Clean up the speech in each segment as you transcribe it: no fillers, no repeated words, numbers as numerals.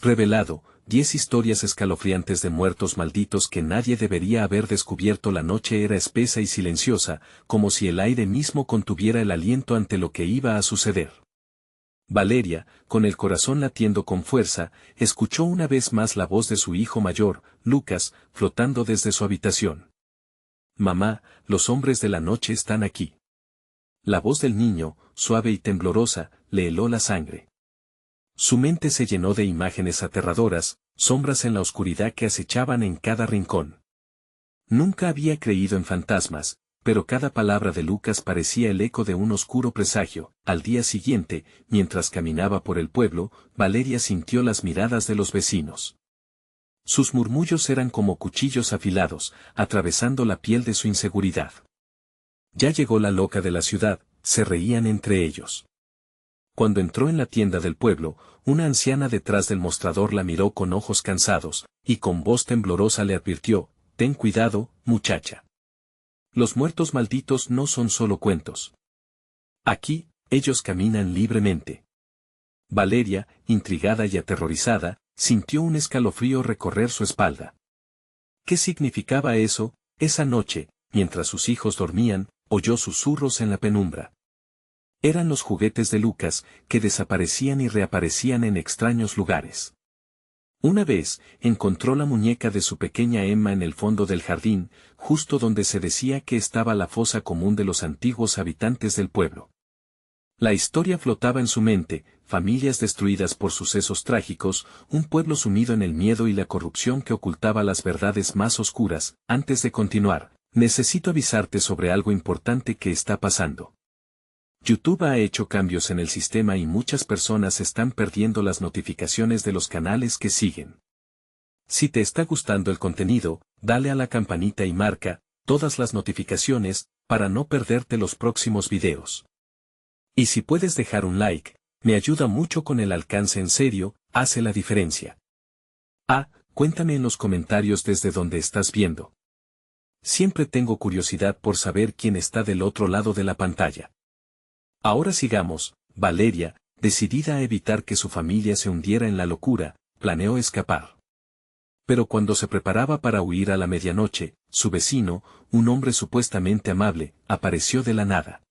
Revelado, 10 historias escalofriantes de muertos malditos que nadie debería haber descubierto. La noche era espesa y silenciosa, como si el aire mismo contuviera el aliento ante lo que iba a suceder. Valeria, con el corazón latiendo con fuerza, escuchó una vez más la voz de su hijo mayor, Lucas, flotando desde su habitación. «Mamá, los hombres de la noche están aquí». La voz del niño, suave y temblorosa, le heló la sangre. Su mente se llenó de imágenes aterradoras, sombras en la oscuridad que acechaban en cada rincón. Nunca había creído en fantasmas, pero cada palabra de Lucas parecía el eco de un oscuro presagio. Al día siguiente, mientras caminaba por el pueblo, Valeria sintió las miradas de los vecinos. Sus murmullos eran como cuchillos afilados, atravesando la piel de su inseguridad. Ya llegó la loca de la ciudad, se reían entre ellos. Cuando entró en la tienda del pueblo, una anciana detrás del mostrador la miró con ojos cansados, y con voz temblorosa le advirtió: «Ten cuidado, muchacha. Los muertos malditos no son solo cuentos. Aquí, ellos caminan libremente». Valeria, intrigada y aterrorizada, sintió un escalofrío recorrer su espalda. ¿Qué significaba eso? Esa noche, mientras sus hijos dormían, oyó susurros en la penumbra. Eran los juguetes de Lucas, que desaparecían y reaparecían en extraños lugares. Una vez, encontró la muñeca de su pequeña Emma en el fondo del jardín, justo donde se decía que estaba la fosa común de los antiguos habitantes del pueblo. La historia flotaba en su mente: familias destruidas por sucesos trágicos, un pueblo sumido en el miedo y la corrupción que ocultaba las verdades más oscuras. Antes de continuar, necesito avisarte sobre algo importante que está pasando. YouTube ha hecho cambios en el sistema y muchas personas están perdiendo las notificaciones de los canales que siguen. Si te está gustando el contenido, dale a la campanita y marca todas las notificaciones para no perderte los próximos videos. Y si puedes dejar un like, me ayuda mucho con el alcance. En serio, hace la diferencia. Cuéntame en los comentarios desde donde estás viendo. Siempre tengo curiosidad por saber quién está del otro lado de la pantalla. Ahora sigamos. Valeria, decidida a evitar que su familia se hundiera en la locura, planeó escapar. Pero cuando se preparaba para huir a la medianoche, su vecino, un hombre supuestamente amable, apareció de la nada.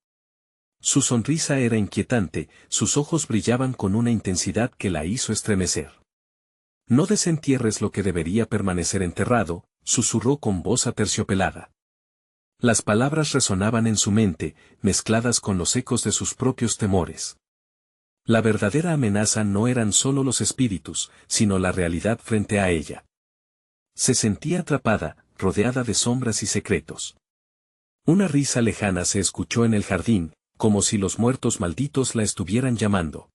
Su sonrisa era inquietante, sus ojos brillaban con una intensidad que la hizo estremecer. «No desentierres lo que debería permanecer enterrado», susurró con voz aterciopelada. Las palabras resonaban en su mente, mezcladas con los ecos de sus propios temores. La verdadera amenaza no eran solo los espíritus, sino la realidad frente a ella. Se sentía atrapada, rodeada de sombras y secretos. Una risa lejana se escuchó en el jardín, como si los muertos malditos la estuvieran llamando.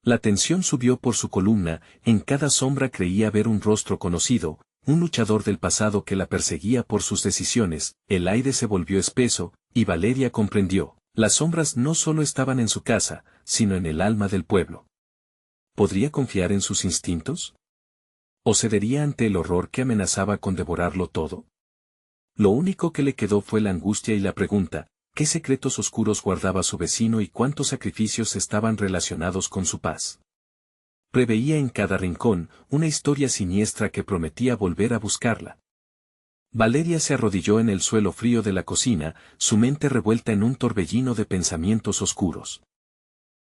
La tensión subió por su columna, en cada sombra creía ver un rostro conocido, un luchador del pasado que la perseguía por sus decisiones. El aire se volvió espeso, y Valeria comprendió: las sombras no solo estaban en su casa, sino en el alma del pueblo. ¿Podría confiar en sus instintos? ¿O cedería ante el horror que amenazaba con devorarlo todo? Lo único que le quedó fue la angustia y la pregunta: ¿qué secretos oscuros guardaba su vecino y cuántos sacrificios estaban relacionados con su paz? Preveía en cada rincón una historia siniestra que prometía volver a buscarla. Valeria se arrodilló en el suelo frío de la cocina, su mente revuelta en un torbellino de pensamientos oscuros.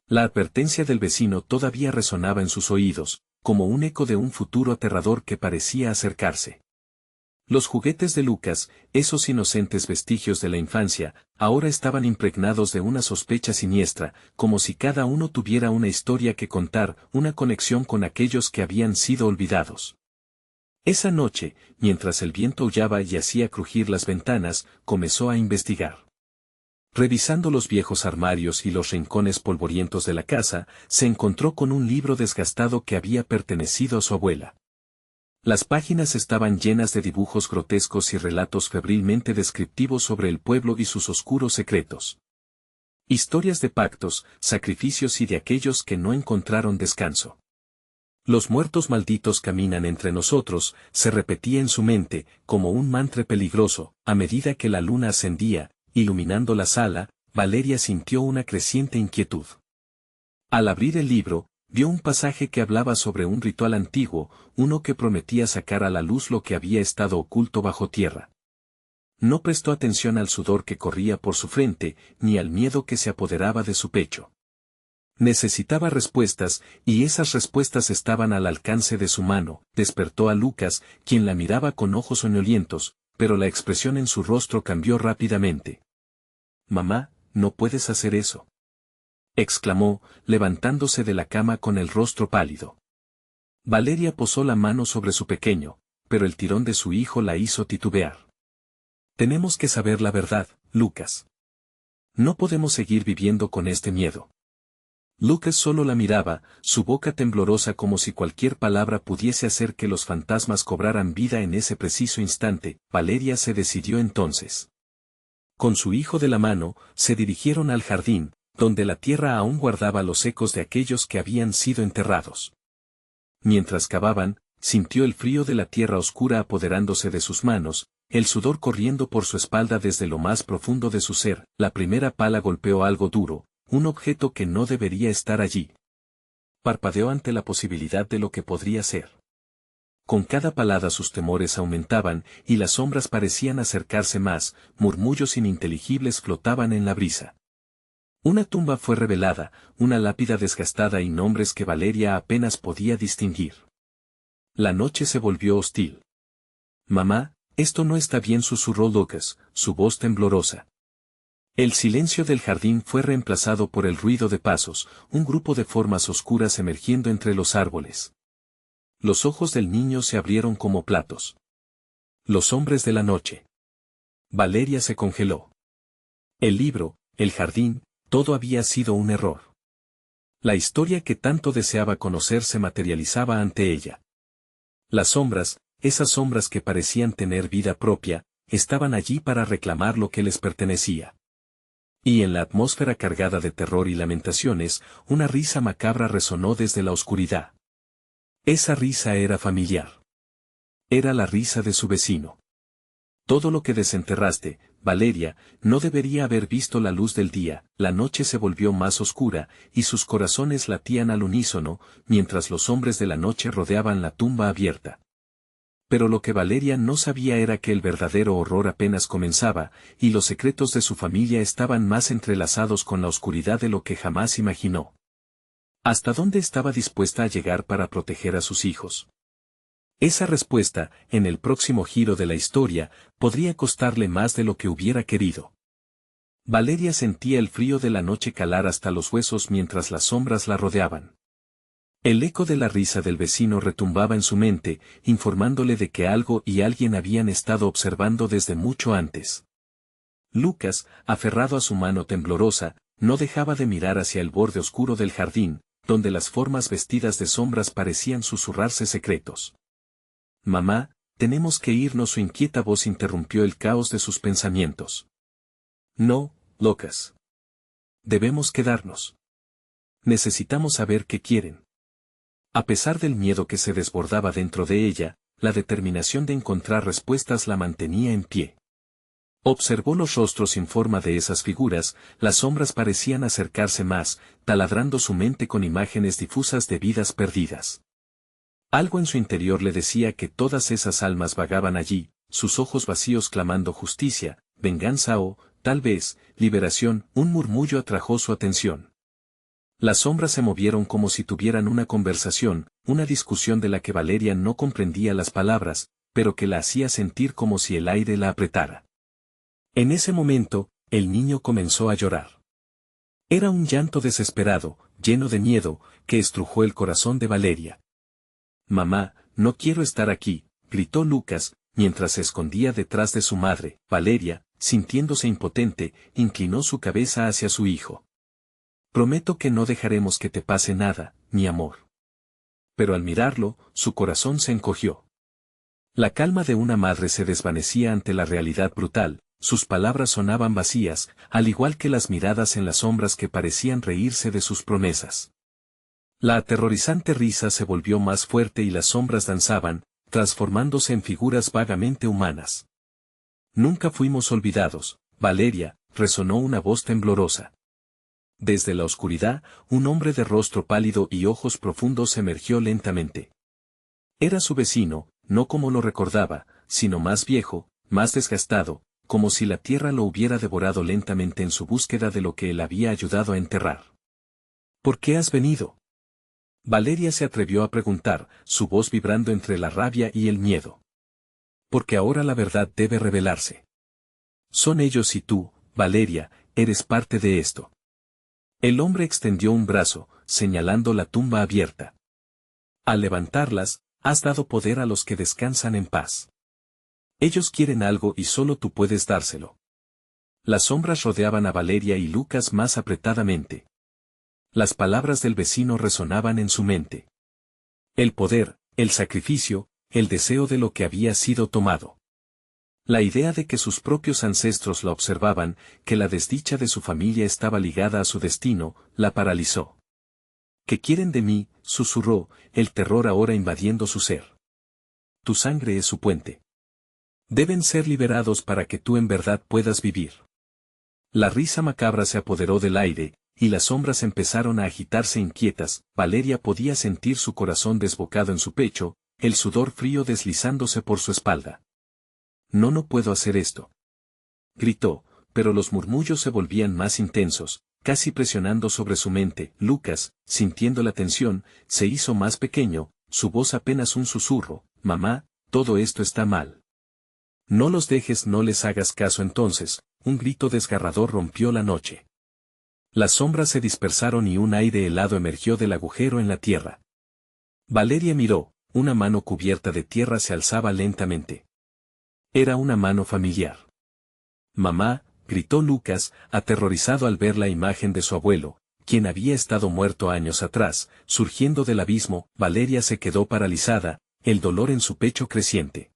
La advertencia del vecino todavía resonaba en sus oídos, como un eco de un futuro aterrador que parecía acercarse. Los juguetes de Lucas, esos inocentes vestigios de la infancia, ahora estaban impregnados de una sospecha siniestra, como si cada uno tuviera una historia que contar, una conexión con aquellos que habían sido olvidados. Esa noche, mientras el viento aullaba y hacía crujir las ventanas, comenzó a investigar. Revisando los viejos armarios y los rincones polvorientos de la casa, se encontró con un libro desgastado que había pertenecido a su abuela. Las páginas estaban llenas de dibujos grotescos y relatos febrilmente descriptivos sobre el pueblo y sus oscuros secretos. Historias de pactos, sacrificios y de aquellos que no encontraron descanso. «Los muertos malditos caminan entre nosotros», se repetía en su mente, como un mantra peligroso. A medida que la luna ascendía, iluminando la sala, Valeria sintió una creciente inquietud. Al abrir el libro, vio un pasaje que hablaba sobre un ritual antiguo, uno que prometía sacar a la luz lo que había estado oculto bajo tierra. No prestó atención al sudor que corría por su frente, ni al miedo que se apoderaba de su pecho. Necesitaba respuestas, y esas respuestas estaban al alcance de su mano. Despertó a Lucas, quien la miraba con ojos soñolientos, pero la expresión en su rostro cambió rápidamente. «Mamá, no puedes hacer eso», exclamó, levantándose de la cama con el rostro pálido. Valeria posó la mano sobre su pequeño, pero el tirón de su hijo la hizo titubear. «Tenemos que saber la verdad, Lucas. No podemos seguir viviendo con este miedo». Lucas solo la miraba, su boca temblorosa como si cualquier palabra pudiese hacer que los fantasmas cobraran vida en ese preciso instante. Valeria se decidió entonces. Con su hijo de la mano, se dirigieron al jardín, donde la tierra aún guardaba los ecos de aquellos que habían sido enterrados. Mientras cavaban, sintió el frío de la tierra oscura apoderándose de sus manos, el sudor corriendo por su espalda desde lo más profundo de su ser. La primera pala golpeó algo duro, un objeto que no debería estar allí. Parpadeó ante la posibilidad de lo que podría ser. Con cada palada sus temores aumentaban, y las sombras parecían acercarse más, murmullos ininteligibles flotaban en la brisa. Una tumba fue revelada, una lápida desgastada y nombres que Valeria apenas podía distinguir. La noche se volvió hostil. «Mamá, esto no está bien», susurró Lucas, su voz temblorosa. El silencio del jardín fue reemplazado por el ruido de pasos, un grupo de formas oscuras emergiendo entre los árboles. Los ojos del niño se abrieron como platos. Los hombres de la noche. Valeria se congeló. El libro, el jardín, todo había sido un error. La historia que tanto deseaba conocer se materializaba ante ella. Las sombras, esas sombras que parecían tener vida propia, estaban allí para reclamar lo que les pertenecía. Y en la atmósfera cargada de terror y lamentaciones, una risa macabra resonó desde la oscuridad. Esa risa era familiar. Era la risa de su vecino. Todo lo que desenterraste, Valeria, no debería haber visto la luz del día. La noche se volvió más oscura, y sus corazones latían al unísono, mientras los hombres de la noche rodeaban la tumba abierta. Pero lo que Valeria no sabía era que el verdadero horror apenas comenzaba, y los secretos de su familia estaban más entrelazados con la oscuridad de lo que jamás imaginó. ¿Hasta dónde estaba dispuesta a llegar para proteger a sus hijos? Esa respuesta, en el próximo giro de la historia, podría costarle más de lo que hubiera querido. Valeria sentía el frío de la noche calar hasta los huesos mientras las sombras la rodeaban. El eco de la risa del vecino retumbaba en su mente, informándole de que algo y alguien habían estado observando desde mucho antes. Lucas, aferrado a su mano temblorosa, no dejaba de mirar hacia el borde oscuro del jardín, donde las formas vestidas de sombras parecían susurrarse secretos. «Mamá, tenemos que irnos», su inquieta voz interrumpió el caos de sus pensamientos. «No, Lucas. Debemos quedarnos. Necesitamos saber qué quieren». A pesar del miedo que se desbordaba dentro de ella, la determinación de encontrar respuestas la mantenía en pie. Observó los rostros sin forma de esas figuras, las sombras parecían acercarse más, taladrando su mente con imágenes difusas de vidas perdidas. Algo en su interior le decía que todas esas almas vagaban allí, sus ojos vacíos clamando justicia, venganza o, tal vez, liberación. Un murmullo atrajo su atención. Las sombras se movieron como si tuvieran una conversación, una discusión de la que Valeria no comprendía las palabras, pero que la hacía sentir como si el aire la apretara. En ese momento, el niño comenzó a llorar. Era un llanto desesperado, lleno de miedo, que estrujó el corazón de Valeria. «Mamá, no quiero estar aquí», gritó Lucas, mientras se escondía detrás de su madre. Valeria, sintiéndose impotente, inclinó su cabeza hacia su hijo. «Prometo que no dejaremos que te pase nada, mi amor». Pero al mirarlo, su corazón se encogió. La calma de una madre se desvanecía ante la realidad brutal, sus palabras sonaban vacías, al igual que las miradas en las sombras que parecían reírse de sus promesas. La aterrorizante risa se volvió más fuerte y las sombras danzaban, transformándose en figuras vagamente humanas. «Nunca fuimos olvidados, Valeria», resonó una voz temblorosa. Desde la oscuridad, un hombre de rostro pálido y ojos profundos emergió lentamente. Era su vecino, no como lo recordaba, sino más viejo, más desgastado, como si la tierra lo hubiera devorado lentamente en su búsqueda de lo que él había ayudado a enterrar. ¿Por qué has venido? Valeria se atrevió a preguntar, su voz vibrando entre la rabia y el miedo. Porque ahora la verdad debe revelarse. Son ellos y tú, Valeria, eres parte de esto. El hombre extendió un brazo, señalando la tumba abierta. Al levantarlas, has dado poder a los que descansan en paz. Ellos quieren algo y solo tú puedes dárselo. Las sombras rodeaban a Valeria y Lucas más apretadamente. Las palabras del vecino resonaban en su mente. El poder, el sacrificio, el deseo de lo que había sido tomado. La idea de que sus propios ancestros la observaban, que la desdicha de su familia estaba ligada a su destino, la paralizó. ¿Qué quieren de mí?, susurró, el terror ahora invadiendo su ser. Tu sangre es su puente. Deben ser liberados para que tú en verdad puedas vivir. La risa macabra se apoderó del aire, y las sombras empezaron a agitarse inquietas. Valeria podía sentir su corazón desbocado en su pecho, el sudor frío deslizándose por su espalda. No puedo hacer esto. Gritó, pero los murmullos se volvían más intensos, casi presionando sobre su mente. Lucas, sintiendo la tensión, se hizo más pequeño, su voz apenas un susurro. Mamá, todo esto está mal. No los dejes, no les hagas caso. Entonces, un grito desgarrador rompió la noche. Las sombras se dispersaron y un aire helado emergió del agujero en la tierra. Valeria miró, una mano cubierta de tierra se alzaba lentamente. Era una mano familiar. Mamá, gritó Lucas, aterrorizado al ver la imagen de su abuelo, quien había estado muerto años atrás, surgiendo del abismo. Valeria se quedó paralizada, el dolor en su pecho creciente.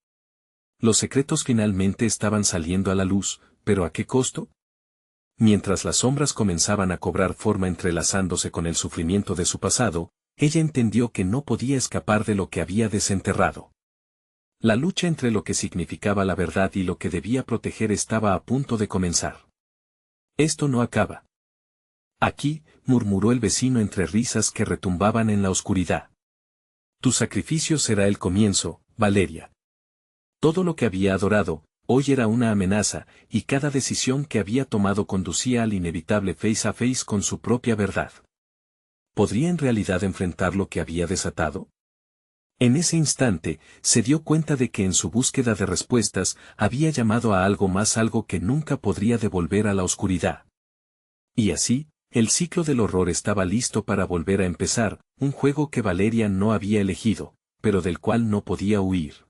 Los secretos finalmente estaban saliendo a la luz, ¿pero a qué costo? Mientras las sombras comenzaban a cobrar forma entrelazándose con el sufrimiento de su pasado, ella entendió que no podía escapar de lo que había desenterrado. La lucha entre lo que significaba la verdad y lo que debía proteger estaba a punto de comenzar. Esto no acaba. Aquí, murmuró el vecino entre risas que retumbaban en la oscuridad. Tu sacrificio será el comienzo, Valeria. Todo lo que había adorado, hoy era una amenaza, y cada decisión que había tomado conducía al inevitable face a face con su propia verdad. ¿Podría en realidad enfrentar lo que había desatado? En ese instante, se dio cuenta de que en su búsqueda de respuestas, había llamado a algo más, algo que nunca podría devolver a la oscuridad. Y así, el ciclo del horror estaba listo para volver a empezar, un juego que Valeria no había elegido, pero del cual no podía huir.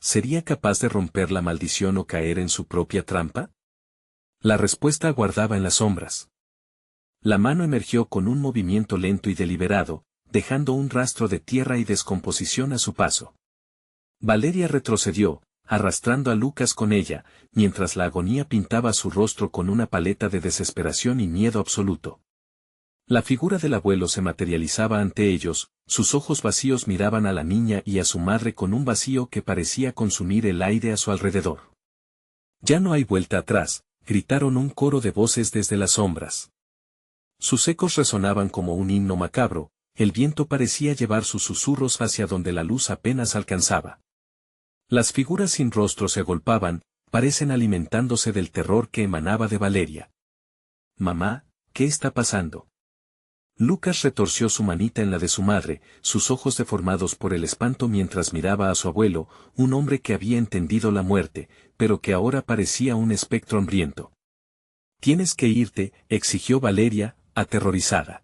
¿Sería capaz de romper la maldición o caer en su propia trampa? La respuesta aguardaba en las sombras. La mano emergió con un movimiento lento y deliberado, dejando un rastro de tierra y descomposición a su paso. Valeria retrocedió, arrastrando a Lucas con ella, mientras la agonía pintaba su rostro con una paleta de desesperación y miedo absoluto. La figura del abuelo se materializaba ante ellos, sus ojos vacíos miraban a la niña y a su madre con un vacío que parecía consumir el aire a su alrededor. Ya no hay vuelta atrás, gritaron un coro de voces desde las sombras. Sus ecos resonaban como un himno macabro, el viento parecía llevar sus susurros hacia donde la luz apenas alcanzaba. Las figuras sin rostro se agolpaban, parecen alimentándose del terror que emanaba de Valeria. Mamá, ¿qué está pasando? Lucas retorció su manita en la de su madre, sus ojos deformados por el espanto mientras miraba a su abuelo, un hombre que había entendido la muerte, pero que ahora parecía un espectro hambriento. Tienes que irte, exigió Valeria, aterrorizada.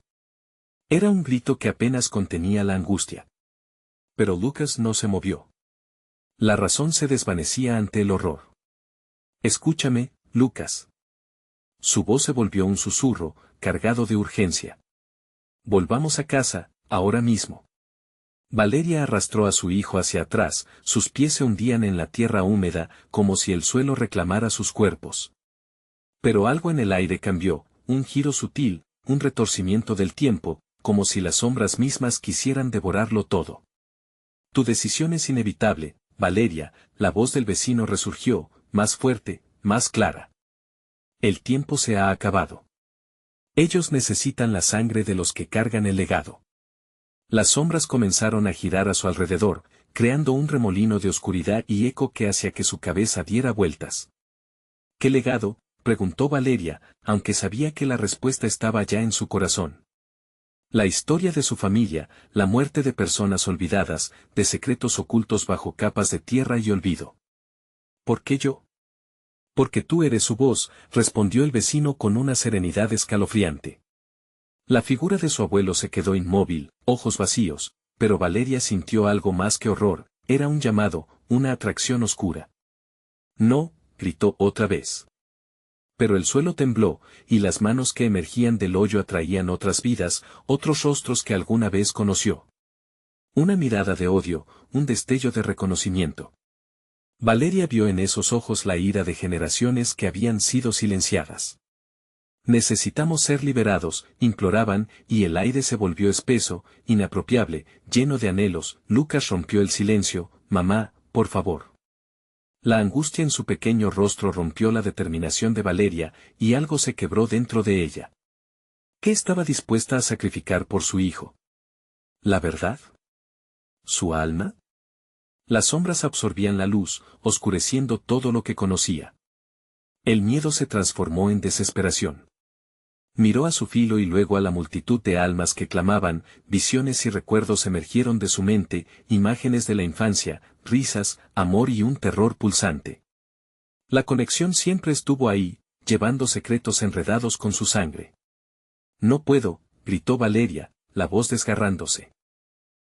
Era un grito que apenas contenía la angustia. Pero Lucas no se movió. La razón se desvanecía ante el horror. Escúchame, Lucas. Su voz se volvió un susurro, cargado de urgencia. Volvamos a casa, ahora mismo. Valeria arrastró a su hijo hacia atrás, sus pies se hundían en la tierra húmeda, como si el suelo reclamara sus cuerpos. Pero algo en el aire cambió, un giro sutil, un retorcimiento del tiempo, como si las sombras mismas quisieran devorarlo todo. Tu decisión es inevitable, Valeria, la voz del vecino resurgió, más fuerte, más clara. El tiempo se ha acabado. Ellos necesitan la sangre de los que cargan el legado. Las sombras comenzaron a girar a su alrededor, creando un remolino de oscuridad y eco que hacía que su cabeza diera vueltas. ¿Qué legado?, preguntó Valeria, aunque sabía que la respuesta estaba ya en su corazón. La historia de su familia, la muerte de personas olvidadas, de secretos ocultos bajo capas de tierra y olvido. ¿Por qué yo? Porque tú eres su voz, respondió el vecino con una serenidad escalofriante. La figura de su abuelo se quedó inmóvil, ojos vacíos, pero Valeria sintió algo más que horror, era un llamado, una atracción oscura. No, gritó otra vez. Pero el suelo tembló, y las manos que emergían del hoyo atraían otras vidas, otros rostros que alguna vez conoció. Una mirada de odio, un destello de reconocimiento. Valeria vio en esos ojos la ira de generaciones que habían sido silenciadas. Necesitamos ser liberados, imploraban, y el aire se volvió espeso, inapropiable, lleno de anhelos. Lucas rompió el silencio. Mamá, por favor. La angustia en su pequeño rostro rompió la determinación de Valeria, y algo se quebró dentro de ella. ¿Qué estaba dispuesta a sacrificar por su hijo? ¿La verdad? ¿Su alma? Las sombras absorbían la luz, oscureciendo todo lo que conocía. El miedo se transformó en desesperación. Miró a su filo y luego a la multitud de almas que clamaban, visiones y recuerdos emergieron de su mente, imágenes de la infancia, risas, amor y un terror pulsante. La conexión siempre estuvo ahí, llevando secretos enredados con su sangre. No puedo, gritó Valeria, la voz desgarrándose.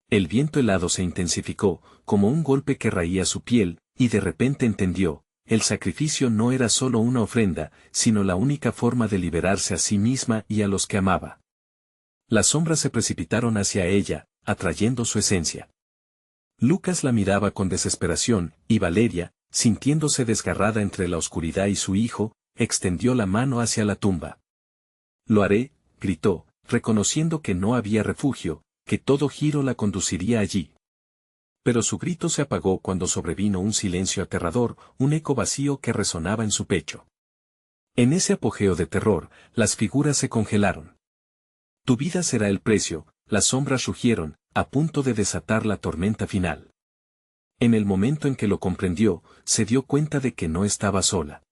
El viento helado se intensificó, como un golpe que raía su piel, y de repente entendió. El sacrificio no era solo una ofrenda, sino la única forma de liberarse a sí misma y a los que amaba. Las sombras se precipitaron hacia ella, atrayendo su esencia. Lucas la miraba con desesperación, y Valeria, sintiéndose desgarrada entre la oscuridad y su hijo, extendió la mano hacia la tumba. Lo haré, gritó, reconociendo que no había refugio, que todo giro la conduciría allí. Pero su grito se apagó cuando sobrevino un silencio aterrador, un eco vacío que resonaba en su pecho. En ese apogeo de terror, las figuras se congelaron. Tu vida será el precio, las sombras rugieron, a punto de desatar la tormenta final. En el momento en que lo comprendió, se dio cuenta de que no estaba sola.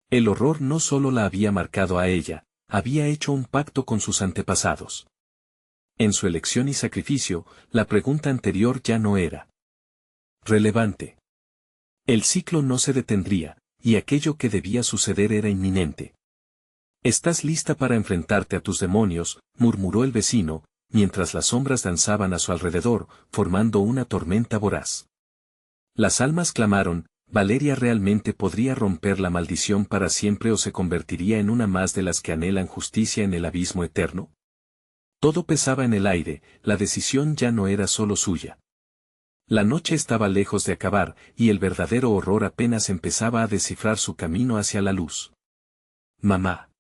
El horror no solo la había marcado a ella, había hecho un pacto con sus antepasados. En su elección y sacrificio, la pregunta anterior ya no era relevante. El ciclo no se detendría, y aquello que debía suceder era inminente. «¿Estás lista para enfrentarte a tus demonios?», murmuró el vecino, mientras las sombras danzaban a su alrededor, formando una tormenta voraz. Las almas clamaron, ¿Valeria realmente podría romper la maldición para siempre o se convertiría en una más de las que anhelan justicia en el abismo eterno? Todo pesaba en el aire, la decisión ya no era solo suya. La noche estaba lejos de acabar, y el verdadero horror apenas empezaba a descifrar su camino hacia la luz. «Mamá.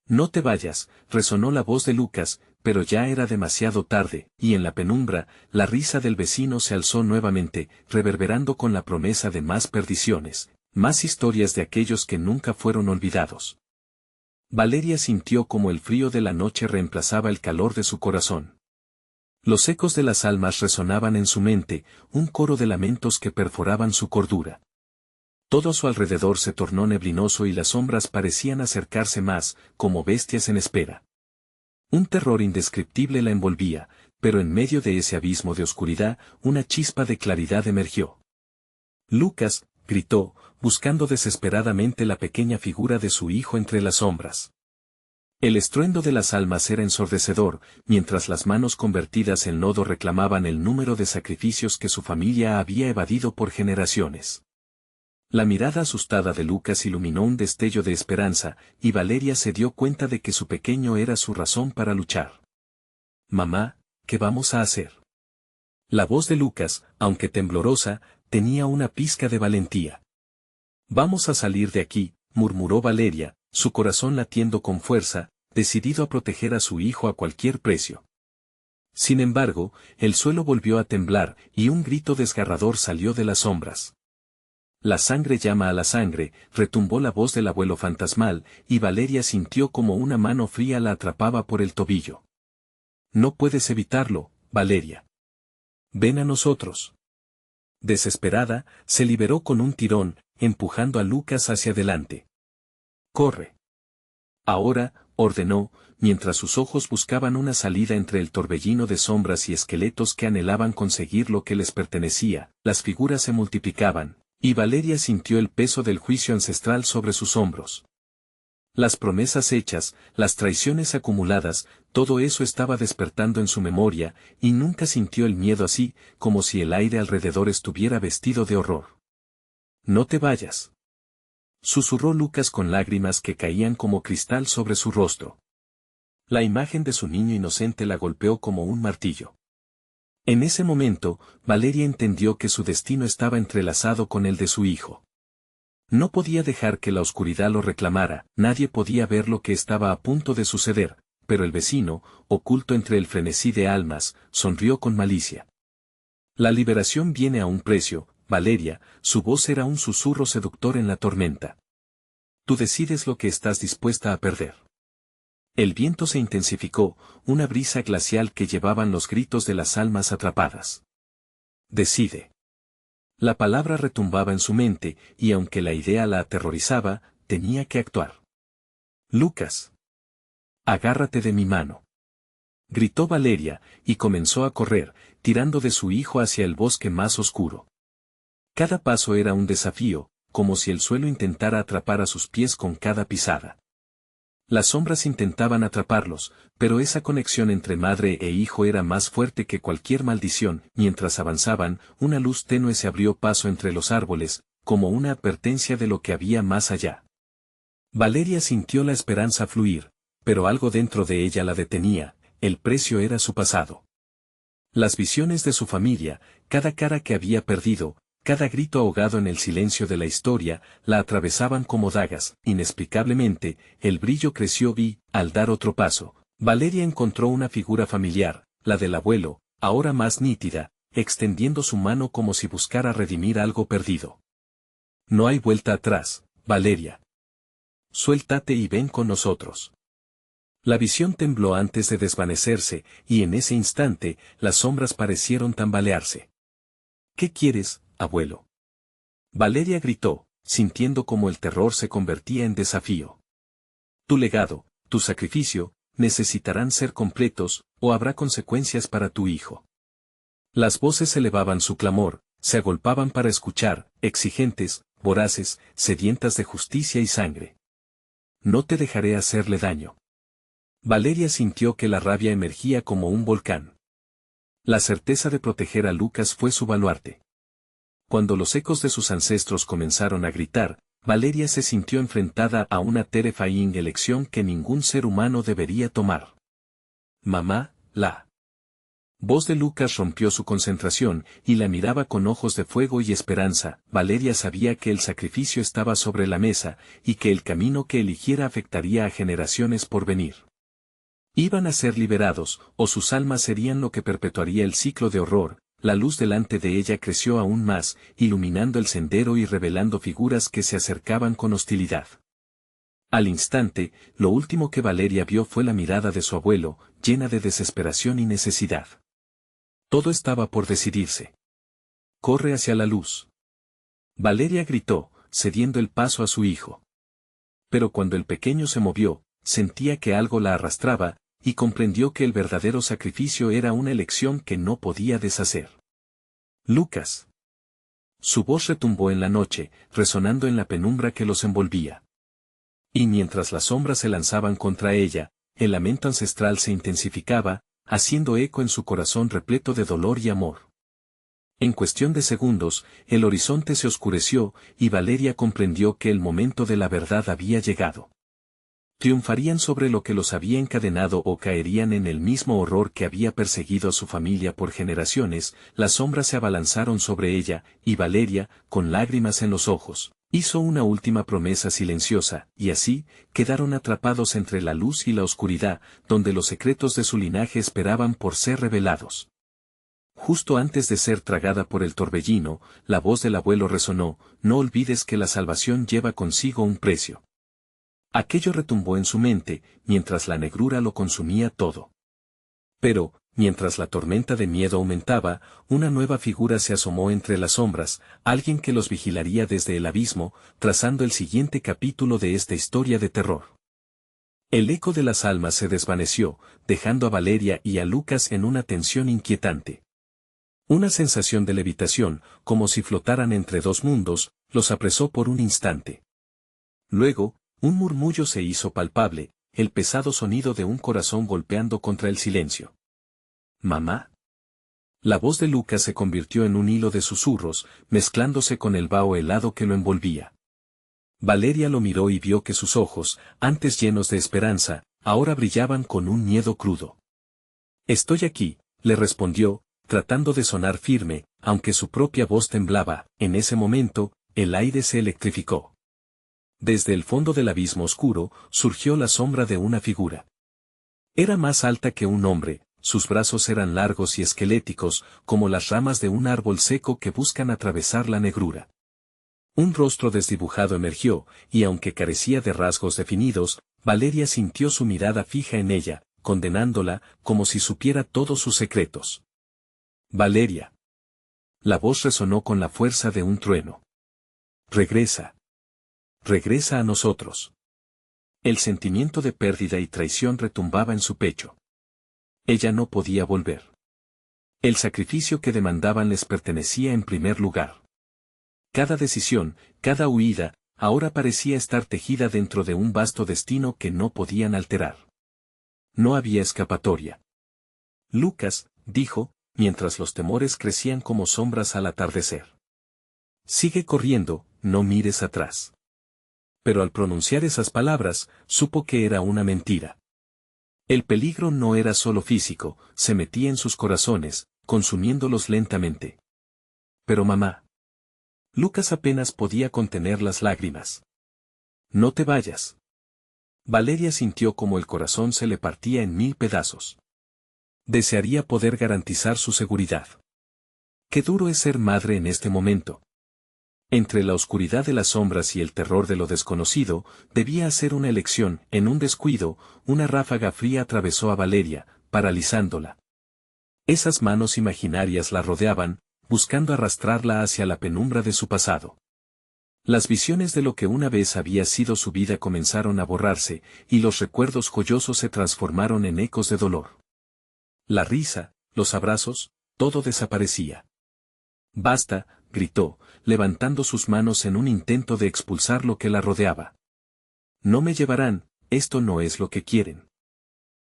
No te vayas», resonó la voz de Lucas, pero ya era demasiado tarde, y en la penumbra, la risa del vecino se alzó nuevamente, reverberando con la promesa de más perdiciones, más historias de aquellos que nunca fueron olvidados. Valeria sintió como el frío de la noche reemplazaba el calor de su corazón. Los ecos de las almas resonaban en su mente, un coro de lamentos que perforaban su cordura. Todo a su alrededor se tornó neblinoso y las sombras parecían acercarse más, como bestias en espera. Un terror indescriptible la envolvía, pero en medio de ese abismo de oscuridad, una chispa de claridad emergió. «Lucas», gritó, buscando desesperadamente la pequeña figura de su hijo entre las sombras. El estruendo de las almas era ensordecedor, mientras las manos convertidas en lodo reclamaban el número de sacrificios que su familia había evadido por generaciones. La mirada asustada de Lucas iluminó un destello de esperanza, y Valeria se dio cuenta de que su pequeño era su razón para luchar. «Mamá, ¿qué vamos a hacer?». La voz de Lucas, aunque temblorosa, tenía una pizca de valentía. «Vamos a salir de aquí», murmuró Valeria, su corazón latiendo con fuerza, decidido a proteger a su hijo a cualquier precio. Sin embargo, el suelo volvió a temblar, y un grito desgarrador salió de las sombras. La sangre llama a la sangre, retumbó la voz del abuelo fantasmal, y Valeria sintió como una mano fría la atrapaba por el tobillo. No puedes evitarlo, Valeria. Ven a nosotros. Desesperada, se liberó con un tirón, empujando a Lucas hacia adelante. Corre. Ahora, ordenó, mientras sus ojos buscaban una salida entre el torbellino de sombras y esqueletos que anhelaban conseguir lo que les pertenecía. Las figuras se multiplicaban, y Valeria sintió el peso del juicio ancestral sobre sus hombros. Las promesas hechas, las traiciones acumuladas, todo eso estaba despertando en su memoria, y nunca sintió el miedo así, como si el aire alrededor estuviera vestido de horror. No te vayas. Susurró Lucas con lágrimas que caían como cristal sobre su rostro. La imagen de su niño inocente la golpeó como un martillo. En ese momento, Valeria entendió que su destino estaba entrelazado con el de su hijo. No podía dejar que la oscuridad lo reclamara, nadie podía ver lo que estaba a punto de suceder, pero el vecino, oculto entre el frenesí de almas, sonrió con malicia. La liberación viene a un precio, Valeria, su voz era un susurro seductor en la tormenta. Tú decides lo que estás dispuesta a perder. El viento se intensificó, una brisa glacial que llevaban los gritos de las almas atrapadas. Decide. La palabra retumbaba en su mente, y aunque la idea la aterrorizaba, tenía que actuar. Lucas. Agárrate de mi mano. Gritó Valeria, y comenzó a correr, tirando de su hijo hacia el bosque más oscuro. Cada paso era un desafío, como si el suelo intentara atrapar a sus pies con cada pisada. Las sombras intentaban atraparlos, pero esa conexión entre madre e hijo era más fuerte que cualquier maldición. Mientras avanzaban, una luz tenue se abrió paso entre los árboles, como una advertencia de lo que había más allá. Valeria sintió la esperanza fluir, pero algo dentro de ella la detenía, el precio era su pasado. Las visiones de su familia, cada cara que había perdido, cada grito ahogado en el silencio de la historia, la atravesaban como dagas. Inexplicablemente, el brillo creció y, al dar otro paso, Valeria encontró una figura familiar, la del abuelo, ahora más nítida, extendiendo su mano como si buscara redimir algo perdido. No hay vuelta atrás, Valeria. Suéltate y ven con nosotros. La visión tembló antes de desvanecerse, y en ese instante, las sombras parecieron tambalearse. ¿Qué quieres, abuelo? Valeria gritó, sintiendo como el terror se convertía en desafío. Tu legado, tu sacrificio, necesitarán ser completos, o habrá consecuencias para tu hijo. Las voces elevaban su clamor, se agolpaban para escuchar, exigentes, voraces, sedientas de justicia y sangre. No te dejaré hacerle daño. Valeria sintió que la rabia emergía como un volcán. La certeza de proteger a Lucas fue su baluarte. Cuando los ecos de sus ancestros comenzaron a gritar, Valeria se sintió enfrentada a una terrifying elección que ningún ser humano debería tomar. Mamá, la voz de Lucas rompió su concentración, y la miraba con ojos de fuego y esperanza. Valeria sabía que el sacrificio estaba sobre la mesa, y que el camino que eligiera afectaría a generaciones por venir. Iban a ser liberados, o sus almas serían lo que perpetuaría el ciclo de horror. La luz delante de ella creció aún más, iluminando el sendero y revelando figuras que se acercaban con hostilidad. Al instante, lo último que Valeria vio fue la mirada de su abuelo, llena de desesperación y necesidad. Todo estaba por decidirse. Corre hacia la luz. Valeria gritó, cediendo el paso a su hijo. Pero cuando el pequeño se movió, sentía que algo la arrastraba, y comprendió que el verdadero sacrificio era una elección que no podía deshacer. Lucas. Su voz retumbó en la noche, resonando en la penumbra que los envolvía. Y mientras las sombras se lanzaban contra ella, el lamento ancestral se intensificaba, haciendo eco en su corazón repleto de dolor y amor. En cuestión de segundos, el horizonte se oscureció, y Valeria comprendió que el momento de la verdad había llegado. Triunfarían sobre lo que los había encadenado o caerían en el mismo horror que había perseguido a su familia por generaciones. Las sombras se abalanzaron sobre ella, y Valeria, con lágrimas en los ojos, hizo una última promesa silenciosa, y así, quedaron atrapados entre la luz y la oscuridad, donde los secretos de su linaje esperaban por ser revelados. Justo antes de ser tragada por el torbellino, la voz del abuelo resonó: no olvides que la salvación lleva consigo un precio. Aquello retumbó en su mente, mientras la negrura lo consumía todo. Pero, mientras la tormenta de miedo aumentaba, una nueva figura se asomó entre las sombras, alguien que los vigilaría desde el abismo, trazando el siguiente capítulo de esta historia de terror. El eco de las almas se desvaneció, dejando a Valeria y a Lucas en una tensión inquietante. Una sensación de levitación, como si flotaran entre dos mundos, los apresó por un instante. Luego, un murmullo se hizo palpable, el pesado sonido de un corazón golpeando contra el silencio. ¿Mamá? La voz de Lucas se convirtió en un hilo de susurros, mezclándose con el vaho helado que lo envolvía. Valeria lo miró y vio que sus ojos, antes llenos de esperanza, ahora brillaban con un miedo crudo. Estoy aquí, le respondió, tratando de sonar firme, aunque su propia voz temblaba. En ese momento, el aire se electrificó. Desde el fondo del abismo oscuro, surgió la sombra de una figura. Era más alta que un hombre, sus brazos eran largos y esqueléticos, como las ramas de un árbol seco que buscan atravesar la negrura. Un rostro desdibujado emergió, y aunque carecía de rasgos definidos, Valeria sintió su mirada fija en ella, condenándola, como si supiera todos sus secretos. Valeria. La voz resonó con la fuerza de un trueno. Regresa. Regresa a nosotros. El sentimiento de pérdida y traición retumbaba en su pecho. Ella no podía volver. El sacrificio que demandaban les pertenecía en primer lugar. Cada decisión, cada huida, ahora parecía estar tejida dentro de un vasto destino que no podían alterar. No había escapatoria. Lucas, dijo, mientras los temores crecían como sombras al atardecer. Sigue corriendo, no mires atrás. Pero al pronunciar esas palabras, supo que era una mentira. El peligro no era solo físico, se metía en sus corazones, consumiéndolos lentamente. Pero mamá. Lucas apenas podía contener las lágrimas. No te vayas. Valeria sintió como el corazón se le partía en 1000 pedazos. Desearía poder garantizar su seguridad. Qué duro es ser madre en este momento. Entre la oscuridad de las sombras y el terror de lo desconocido, debía hacer una elección. En un descuido, una ráfaga fría atravesó a Valeria, paralizándola. Esas manos imaginarias la rodeaban, buscando arrastrarla hacia la penumbra de su pasado. Las visiones de lo que una vez había sido su vida comenzaron a borrarse, y los recuerdos joyosos se transformaron en ecos de dolor. La risa, los abrazos, todo desaparecía. Basta, gritó, levantando sus manos en un intento de expulsar lo que la rodeaba. No me llevarán, esto no es lo que quieren.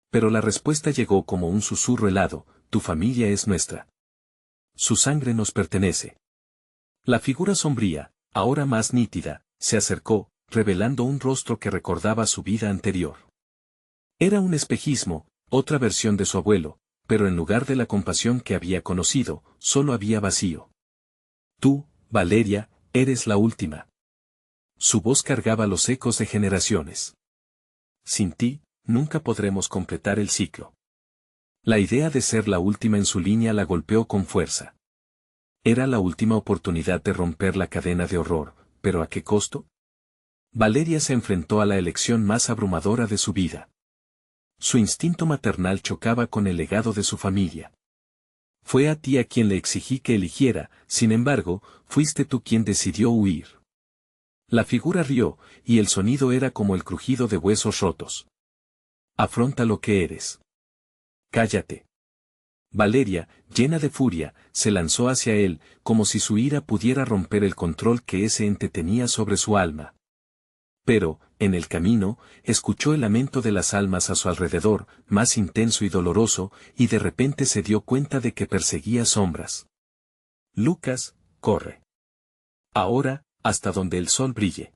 Pero la respuesta llegó como un susurro helado: tu familia es nuestra. Su sangre nos pertenece. La figura sombría, ahora más nítida, se acercó, revelando un rostro que recordaba su vida anterior. Era un espejismo, otra versión de su abuelo, pero en lugar de la compasión que había conocido, solo había vacío. Tú, Valeria, eres la última. Su voz cargaba los ecos de generaciones. Sin ti, nunca podremos completar el ciclo. La idea de ser la última en su línea la golpeó con fuerza. Era la última oportunidad de romper la cadena de horror, pero ¿a qué costo? Valeria se enfrentó a la elección más abrumadora de su vida. Su instinto maternal chocaba con el legado de su familia. Fue a ti a quien le exigí que eligiera, sin embargo, fuiste tú quien decidió huir. La figura rió, y el sonido era como el crujido de huesos rotos. Afronta lo que eres. Cállate. Valeria, llena de furia, se lanzó hacia él, como si su ira pudiera romper el control que ese ente tenía sobre su alma. Pero, en el camino, escuchó el lamento de las almas a su alrededor, más intenso y doloroso, y de repente se dio cuenta de que perseguía sombras. Lucas, corre. Ahora, hasta donde el sol brille.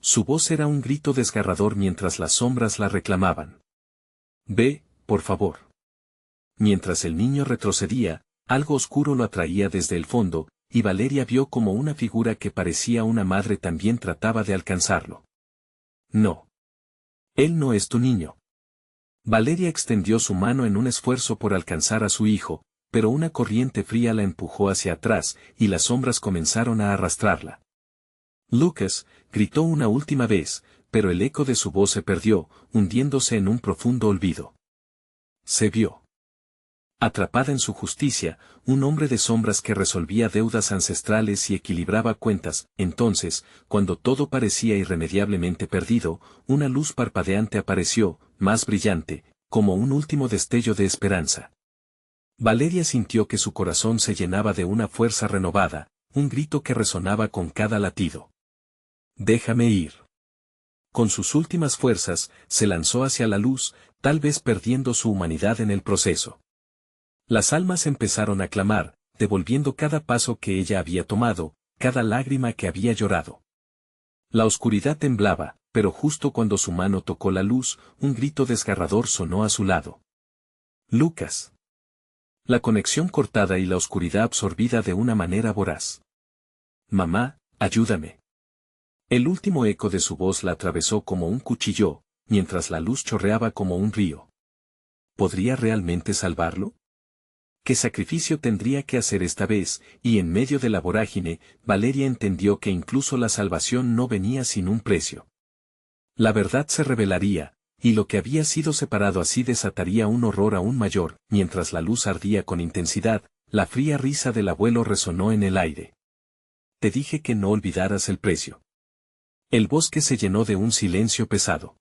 Su voz era un grito desgarrador mientras las sombras la reclamaban. Ve, por favor. Mientras el niño retrocedía, algo oscuro lo atraía desde el fondo, y Valeria vio como una figura que parecía una madre también trataba de alcanzarlo. No. Él no es tu niño. Valeria extendió su mano en un esfuerzo por alcanzar a su hijo, pero una corriente fría la empujó hacia atrás y las sombras comenzaron a arrastrarla. Lucas, gritó una última vez, pero el eco de su voz se perdió, hundiéndose en un profundo olvido. Se vio atrapada en su justicia, un hombre de sombras que resolvía deudas ancestrales y equilibraba cuentas. Entonces, cuando todo parecía irremediablemente perdido, una luz parpadeante apareció, más brillante, como un último destello de esperanza. Valeria sintió que su corazón se llenaba de una fuerza renovada, un grito que resonaba con cada latido. «Déjame ir». Con sus últimas fuerzas, se lanzó hacia la luz, tal vez perdiendo su humanidad en el proceso. Las almas empezaron a clamar, devolviendo cada paso que ella había tomado, cada lágrima que había llorado. La oscuridad temblaba, pero justo cuando su mano tocó la luz, un grito desgarrador sonó a su lado. «Lucas». La conexión cortada y la oscuridad absorbida de una manera voraz. «Mamá, ayúdame». El último eco de su voz la atravesó como un cuchillo, mientras la luz chorreaba como un río. ¿Podría realmente salvarlo? ¿Qué sacrificio tendría que hacer esta vez? Y en medio de la vorágine, Valeria entendió que incluso la salvación no venía sin un precio. La verdad se revelaría, y lo que había sido separado así desataría un horror aún mayor. Mientras la luz ardía con intensidad, la fría risa del abuelo resonó en el aire. «Te dije que no olvidaras el precio». El bosque se llenó de un silencio pesado.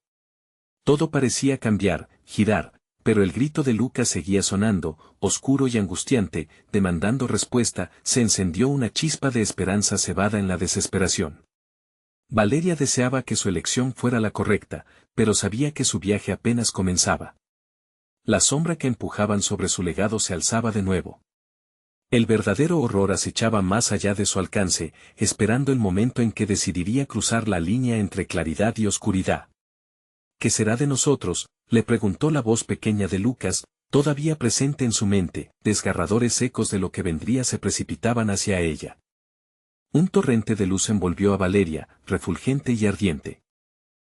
Todo parecía cambiar, girar, pero el grito de Lucas seguía sonando, oscuro y angustiante, demandando respuesta. Se encendió una chispa de esperanza cebada en la desesperación. Valeria deseaba que su elección fuera la correcta, pero sabía que su viaje apenas comenzaba. La sombra que empujaban sobre su legado se alzaba de nuevo. El verdadero horror acechaba más allá de su alcance, esperando el momento en que decidiría cruzar la línea entre claridad y oscuridad. «¿Qué será de nosotros?», le preguntó la voz pequeña de Lucas, todavía presente en su mente. Desgarradores ecos de lo que vendría se precipitaban hacia ella. Un torrente de luz envolvió a Valeria, refulgente y ardiente.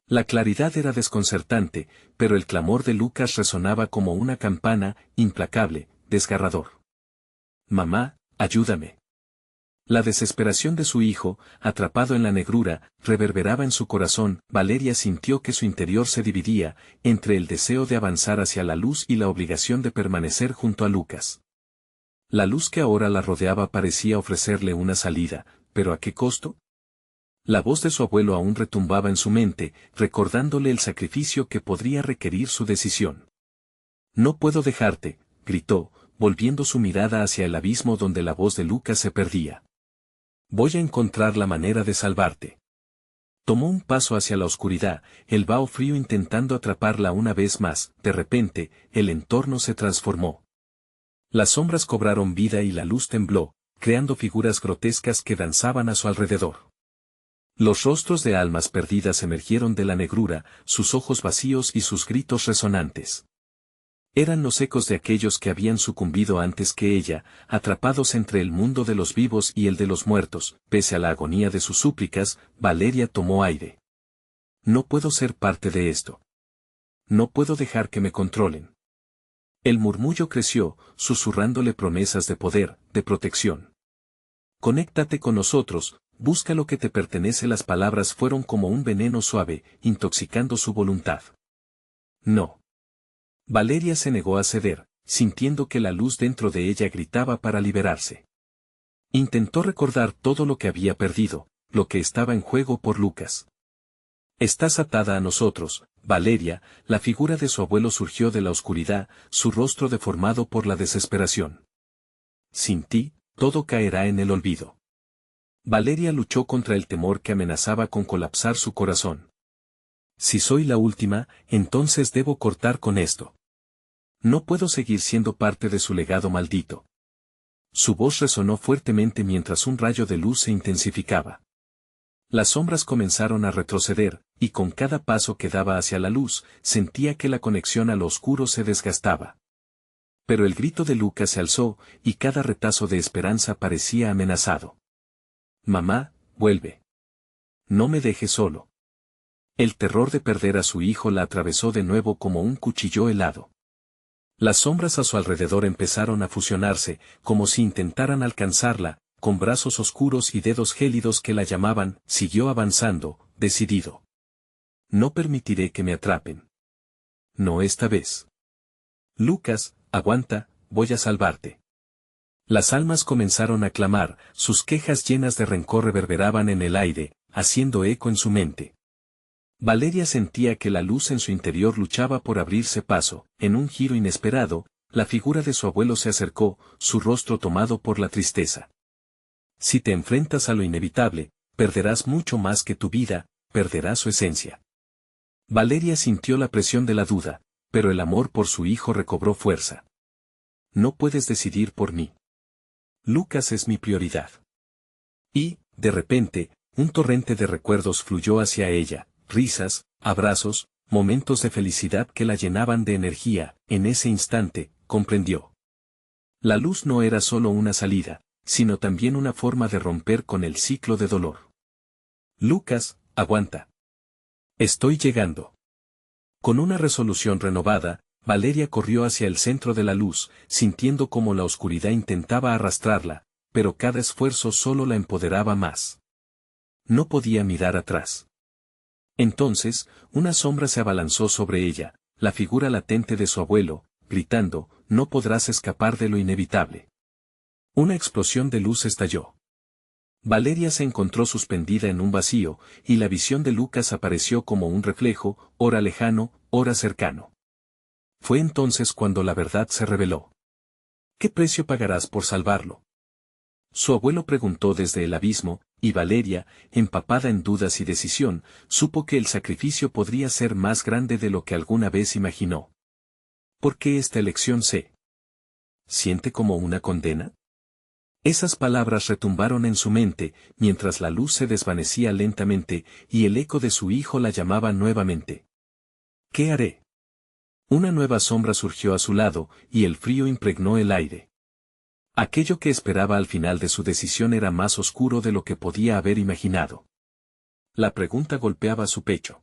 La claridad era desconcertante, pero el clamor de Lucas resonaba como una campana, implacable, desgarrador. «Mamá, ayúdame». La desesperación de su hijo, atrapado en la negrura, reverberaba en su corazón. Valeria sintió que su interior se dividía, entre el deseo de avanzar hacia la luz y la obligación de permanecer junto a Lucas. La luz que ahora la rodeaba parecía ofrecerle una salida, pero ¿a qué costo? La voz de su abuelo aún retumbaba en su mente, recordándole el sacrificio que podría requerir su decisión. «No puedo dejarte», gritó, volviendo su mirada hacia el abismo donde la voz de Lucas se perdía. «Voy a encontrar la manera de salvarte». Tomó un paso hacia la oscuridad, el vaho frío intentando atraparla una vez más. De repente, el entorno se transformó. Las sombras cobraron vida y la luz tembló, creando figuras grotescas que danzaban a su alrededor. Los rostros de almas perdidas emergieron de la negrura, sus ojos vacíos y sus gritos resonantes. Eran los ecos de aquellos que habían sucumbido antes que ella, atrapados entre el mundo de los vivos y el de los muertos. Pese a la agonía de sus súplicas, Valeria tomó aire. «No puedo ser parte de esto. No puedo dejar que me controlen». El murmullo creció, susurrándole promesas de poder, de protección. «Conéctate con nosotros, busca lo que te pertenece». Las palabras fueron como un veneno suave, intoxicando su voluntad. «No». Valeria se negó a ceder, sintiendo que la luz dentro de ella gritaba para liberarse. Intentó recordar todo lo que había perdido, lo que estaba en juego por Lucas. «Estás atada a nosotros, Valeria». La figura de su abuelo surgió de la oscuridad, su rostro deformado por la desesperación. «Sin ti, todo caerá en el olvido». Valeria luchó contra el temor que amenazaba con colapsar su corazón. «Si soy la última, entonces debo cortar con esto. No puedo seguir siendo parte de su legado maldito». Su voz resonó fuertemente mientras un rayo de luz se intensificaba. Las sombras comenzaron a retroceder, y con cada paso que daba hacia la luz, sentía que la conexión a lo oscuro se desgastaba. Pero el grito de Lucas se alzó, y cada retazo de esperanza parecía amenazado. «Mamá, vuelve. No me dejes solo». El terror de perder a su hijo la atravesó de nuevo como un cuchillo helado. Las sombras a su alrededor empezaron a fusionarse, como si intentaran alcanzarla, con brazos oscuros y dedos gélidos que la llamaban. Siguió avanzando, decidido. No permitiré que me atrapen. No esta vez. Lucas, aguanta, voy a salvarte. Las almas comenzaron a clamar, sus quejas llenas de rencor reverberaban en el aire, haciendo eco en su mente. Valeria sentía que la luz en su interior luchaba por abrirse paso. En un giro inesperado, la figura de su abuelo se acercó, su rostro tomado por la tristeza. Si te enfrentas a lo inevitable, perderás mucho más que tu vida, perderás su esencia. Valeria sintió la presión de la duda, pero el amor por su hijo recobró fuerza. No puedes decidir por mí. Lucas es mi prioridad. Y, de repente, un torrente de recuerdos fluyó hacia ella, risas, abrazos, momentos de felicidad que la llenaban de energía. En ese instante, comprendió. La luz no era solo una salida, sino también una forma de romper con el ciclo de dolor. Lucas, aguanta. Estoy llegando. Con una resolución renovada, Valeria corrió hacia el centro de la luz, sintiendo cómo la oscuridad intentaba arrastrarla, pero cada esfuerzo solo la empoderaba más. No podía mirar atrás. Entonces, una sombra se abalanzó sobre ella, la figura latente de su abuelo, gritando, no podrás escapar de lo inevitable. Una explosión de luz estalló. Valeria se encontró suspendida en un vacío, y la visión de Lucas apareció como un reflejo, ora lejano, ora cercano. Fue entonces cuando la verdad se reveló. ¿Qué precio pagarás por salvarlo? Su abuelo preguntó desde el abismo, y Valeria, empapada en dudas y decisión, supo que el sacrificio podría ser más grande de lo que alguna vez imaginó. ¿Por qué esta elección se siente como una condena? Esas palabras retumbaron en su mente, mientras la luz se desvanecía lentamente, y el eco de su hijo la llamaba nuevamente. ¿Qué haré? Una nueva sombra surgió a su lado, y el frío impregnó el aire. Aquello que esperaba al final de su decisión era más oscuro de lo que podía haber imaginado. La pregunta golpeaba su pecho.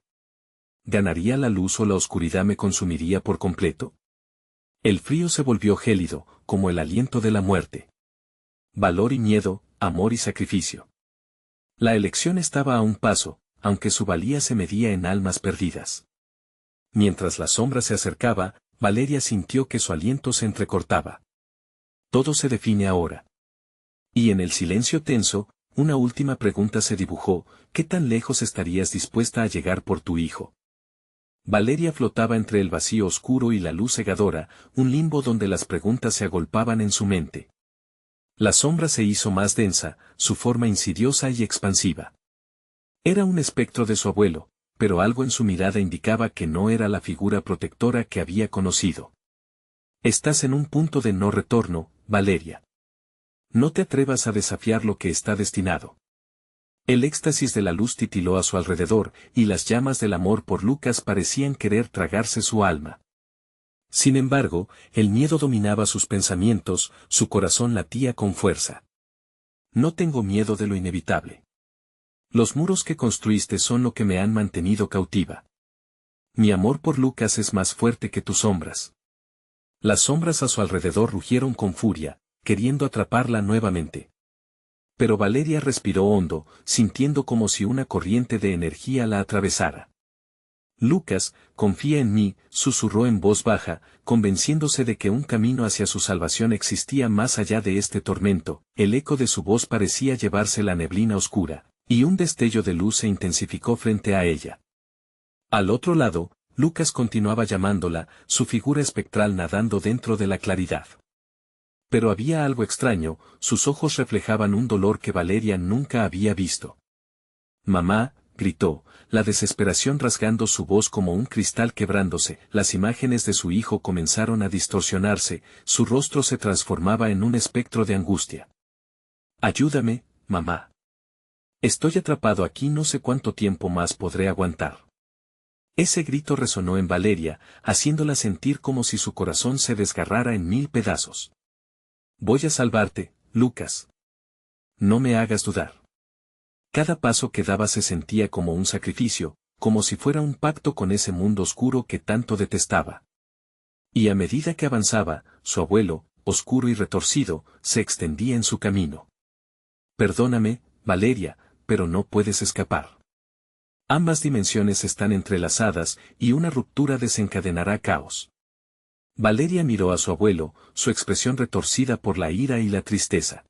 ¿Ganaría la luz o la oscuridad me consumiría por completo? El frío se volvió gélido, como el aliento de la muerte. Valor y miedo, amor y sacrificio. La elección estaba a un paso, aunque su valía se medía en almas perdidas. Mientras la sombra se acercaba, Valeria sintió que su aliento se entrecortaba. Todo se define ahora. Y en el silencio tenso, una última pregunta se dibujó: ¿qué tan lejos estarías dispuesta a llegar por tu hijo? Valeria flotaba entre el vacío oscuro y la luz cegadora, un limbo donde las preguntas se agolpaban en su mente. La sombra se hizo más densa, su forma insidiosa y expansiva. Era un espectro de su abuelo, pero algo en su mirada indicaba que no era la figura protectora que había conocido. Estás en un punto de no retorno, Valeria. No te atrevas a desafiar lo que está destinado. El éxtasis de la luz titiló a su alrededor, y las llamas del amor por Lucas parecían querer tragarse su alma. Sin embargo, el miedo dominaba sus pensamientos, su corazón latía con fuerza. No tengo miedo de lo inevitable. Los muros que construiste son lo que me han mantenido cautiva. Mi amor por Lucas es más fuerte que tus sombras. Las sombras a su alrededor rugieron con furia, queriendo atraparla nuevamente. Pero Valeria respiró hondo, sintiendo como si una corriente de energía la atravesara. Lucas, confía en mí, susurró en voz baja, convenciéndose de que un camino hacia su salvación existía más allá de este tormento. El eco de su voz parecía llevarse la neblina oscura, y un destello de luz se intensificó frente a ella. Al otro lado, Lucas continuaba llamándola, su figura espectral nadando dentro de la claridad. Pero había algo extraño, sus ojos reflejaban un dolor que Valeria nunca había visto. Mamá, gritó, la desesperación rasgando su voz como un cristal quebrándose. Las imágenes de su hijo comenzaron a distorsionarse, su rostro se transformaba en un espectro de angustia. Ayúdame, mamá. Estoy atrapado aquí, no sé cuánto tiempo más podré aguantar. Ese grito resonó en Valeria, haciéndola sentir como si su corazón se desgarrara en 1000 pedazos. Voy a salvarte, Lucas. No me hagas dudar. Cada paso que daba se sentía como un sacrificio, como si fuera un pacto con ese mundo oscuro que tanto detestaba. Y a medida que avanzaba, su abuelo, oscuro y retorcido, se extendía en su camino. Perdóname, Valeria, pero no puedes escapar. Ambas dimensiones están entrelazadas y una ruptura desencadenará caos. Valeria miró a su abuelo, su expresión retorcida por la ira y la tristeza.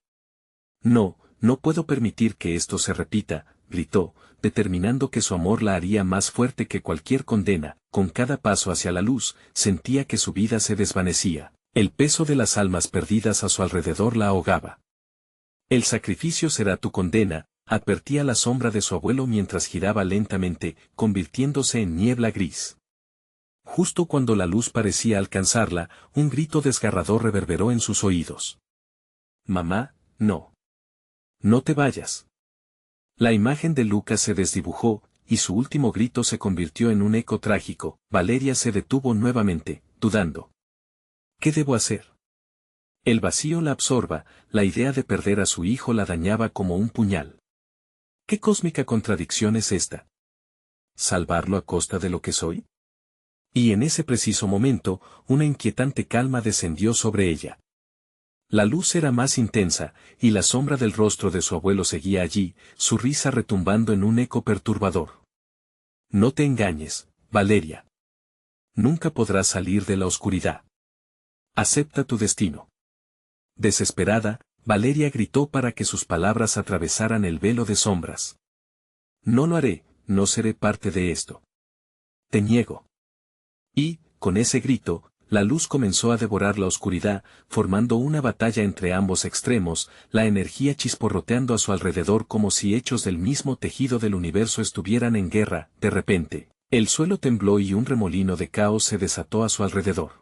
No, no puedo permitir que esto se repita, gritó, determinando que su amor la haría más fuerte que cualquier condena. Con cada paso hacia la luz, sentía que su vida se desvanecía. El peso de las almas perdidas a su alrededor la ahogaba. El sacrificio será tu condena, advertía la sombra de su abuelo mientras giraba lentamente, convirtiéndose en niebla gris. Justo cuando la luz parecía alcanzarla, un grito desgarrador reverberó en sus oídos. Mamá, no. No te vayas. La imagen de Lucas se desdibujó, y su último grito se convirtió en un eco trágico. Valeria se detuvo nuevamente, dudando. ¿Qué debo hacer? El vacío la absorba, la idea de perder a su hijo la dañaba como un puñal. ¿Qué cósmica contradicción es esta? ¿Salvarlo a costa de lo que soy? Y en ese preciso momento, una inquietante calma descendió sobre ella. La luz era más intensa, y la sombra del rostro de su abuelo seguía allí, su risa retumbando en un eco perturbador. No te engañes, Valeria. Nunca podrás salir de la oscuridad. Acepta tu destino. Desesperada, Valeria gritó para que sus palabras atravesaran el velo de sombras. No lo haré, no seré parte de esto. Te niego. Y, con ese grito, la luz comenzó a devorar la oscuridad, formando una batalla entre ambos extremos, la energía chisporroteando a su alrededor como si hechos del mismo tejido del universo estuvieran en guerra. De repente, el suelo tembló y un remolino de caos se desató a su alrededor.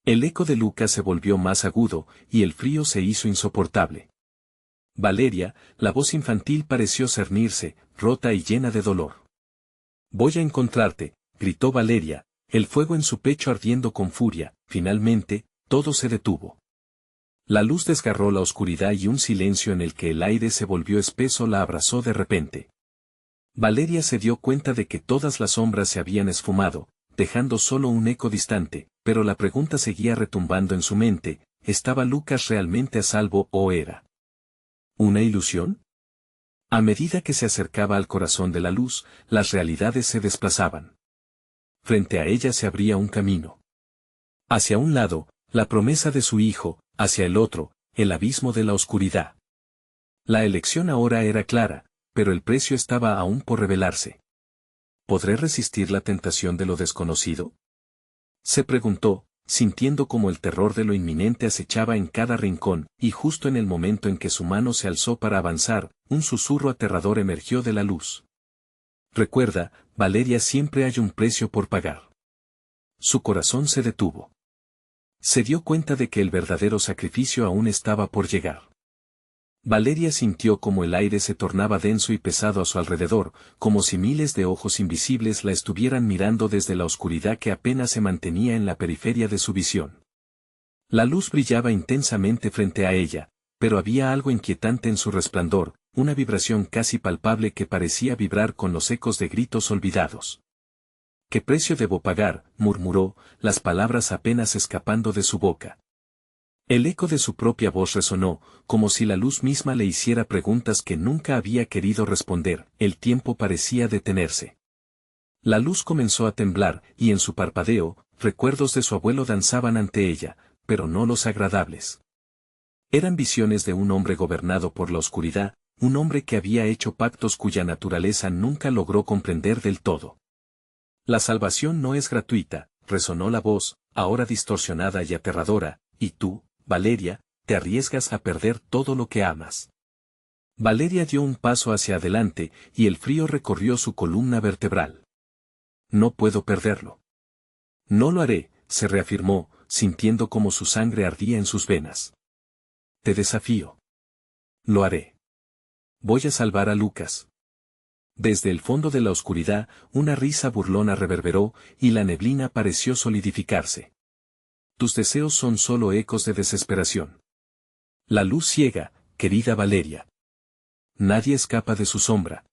El eco de Lucas se volvió más agudo, y el frío se hizo insoportable. Valeria, la voz infantil pareció cernirse, rota y llena de dolor. Voy a encontrarte, gritó Valeria, el fuego en su pecho ardiendo con furia. Finalmente, todo se detuvo. La luz desgarró la oscuridad y un silencio en el que el aire se volvió espeso la abrazó de repente. Valeria se dio cuenta de que todas las sombras se habían esfumado, dejando solo un eco distante, pero la pregunta seguía retumbando en su mente, ¿estaba Lucas realmente a salvo o era una ilusión? A medida que se acercaba al corazón de la luz, las realidades se desplazaban. Frente a ella se abría un camino. Hacia un lado, la promesa de su hijo, hacia el otro, el abismo de la oscuridad. La elección ahora era clara, pero el precio estaba aún por revelarse. ¿Podré resistir la tentación de lo desconocido? Se preguntó, sintiendo como el terror de lo inminente acechaba en cada rincón, y justo en el momento en que su mano se alzó para avanzar, un susurro aterrador emergió de la luz. Recuerda, Valeria, siempre hay un precio por pagar. Su corazón se detuvo. Se dio cuenta de que el verdadero sacrificio aún estaba por llegar. Valeria sintió como el aire se tornaba denso y pesado a su alrededor, como si miles de ojos invisibles la estuvieran mirando desde la oscuridad que apenas se mantenía en la periferia de su visión. La luz brillaba intensamente frente a ella, pero había algo inquietante en su resplandor, una vibración casi palpable que parecía vibrar con los ecos de gritos olvidados. ¿Qué precio debo pagar?, murmuró, las palabras apenas escapando de su boca. El eco de su propia voz resonó, como si la luz misma le hiciera preguntas que nunca había querido responder. El tiempo parecía detenerse. La luz comenzó a temblar, y en su parpadeo, recuerdos de su abuelo danzaban ante ella, pero no los agradables. Eran visiones de un hombre gobernado por la oscuridad, un hombre que había hecho pactos cuya naturaleza nunca logró comprender del todo. La salvación no es gratuita, resonó la voz, ahora distorsionada y aterradora, y tú, Valeria, te arriesgas a perder todo lo que amas. Valeria dio un paso hacia adelante, y el frío recorrió su columna vertebral. No puedo perderlo. No lo haré, se reafirmó, sintiendo como su sangre ardía en sus venas. Te desafío. Lo haré. Voy a salvar a Lucas. Desde el fondo de la oscuridad, una risa burlona reverberó, y la neblina pareció solidificarse. Tus deseos son solo ecos de desesperación. La luz ciega, querida Valeria. Nadie escapa de su sombra.